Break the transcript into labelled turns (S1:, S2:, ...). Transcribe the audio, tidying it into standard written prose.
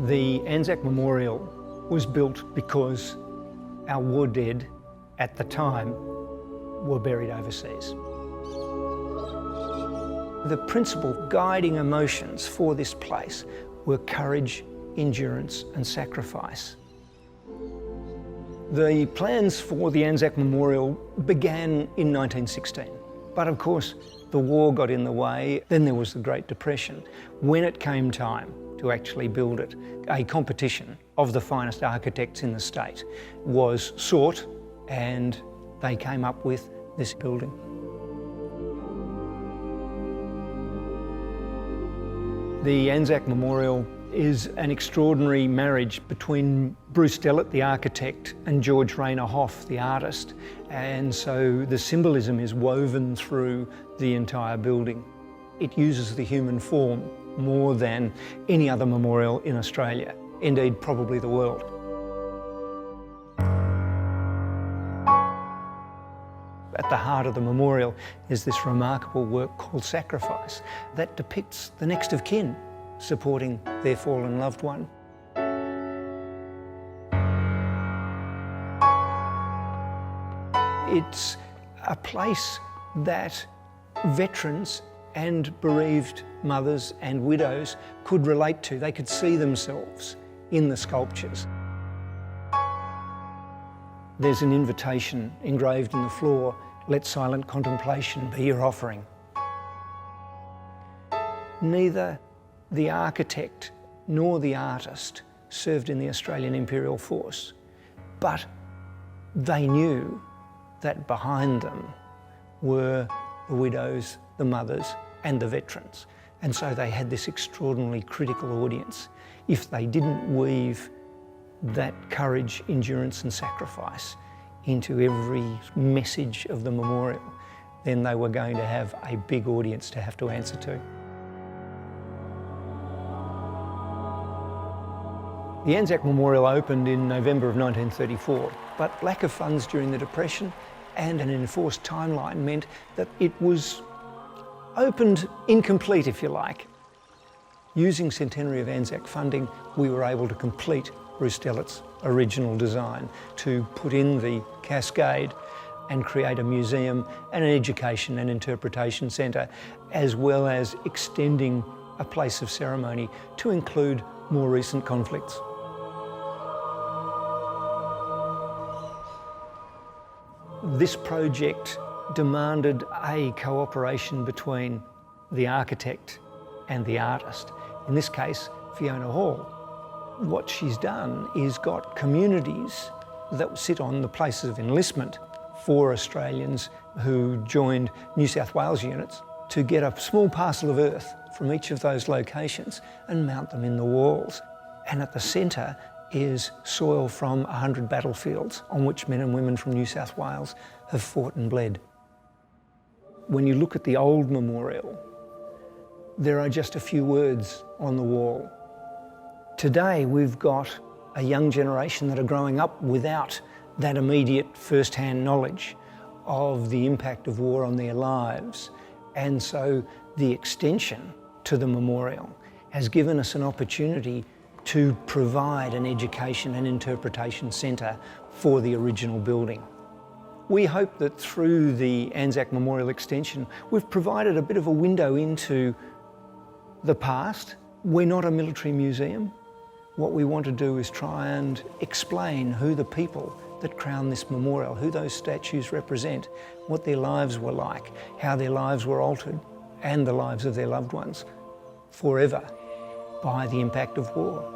S1: The Anzac Memorial was built because our war dead at the time were buried overseas. The principal guiding emotions for this place were courage, endurance and sacrifice. The plans for the Anzac Memorial began in 1916, but of course the war got in the way. Then there was the Great Depression. When it came time to actually build it, a competition of the finest architects in the state was sought, and they came up with this building. The Anzac Memorial is an extraordinary marriage between Bruce Dellett, the architect, and George Rayner Hoff, the artist. And so the symbolism is woven through the entire building. It uses the human form more than any other memorial in Australia, indeed probably the world. At the heart of the memorial is this remarkable work called Sacrifice that depicts the next of kin supporting their fallen loved one. It's a place that veterans and bereaved mothers and widows could relate to. They could see themselves in the sculptures. There's an invitation engraved in the floor: "Let silent contemplation be your offering." Neither the architect nor the artist served in the Australian Imperial Force, but they knew that behind them were the widows, the mothers and the veterans. And so they had this extraordinarily critical audience. If they didn't weave that courage, endurance and sacrifice into every message of the memorial, then they were going to have a big audience to have to answer to. The Anzac Memorial opened in November of 1934, but lack of funds during the Depression and an enforced timeline meant that it was opened incomplete, if you like. Using Centenary of Anzac funding, we were able to complete Bruce Dellett's original design, to put in the cascade and create a museum and an education and interpretation centre, as well as extending a place of ceremony to include more recent conflicts. This project demanded a cooperation between the architect and the artist. In this case, Fiona Hall. What she's done is got communities that sit on the places of enlistment for Australians who joined New South Wales units to get a small parcel of earth from each of those locations and mount them in the walls. And at the centre is soil from 100 battlefields on which men and women from New South Wales have fought and bled. When you look at the old memorial, there are just a few words on the wall. Today we've got a young generation that are growing up without that immediate first-hand knowledge of the impact of war on their lives. And so the extension to the memorial has given us an opportunity to provide an education and interpretation centre for the original building. We hope that through the Anzac Memorial extension, we've provided a bit of a window into the past. We're not a military museum. What we want to do is try and explain who the people that crown this memorial, who those statues represent, what their lives were like, how their lives were altered, and the lives of their loved ones forever by the impact of war.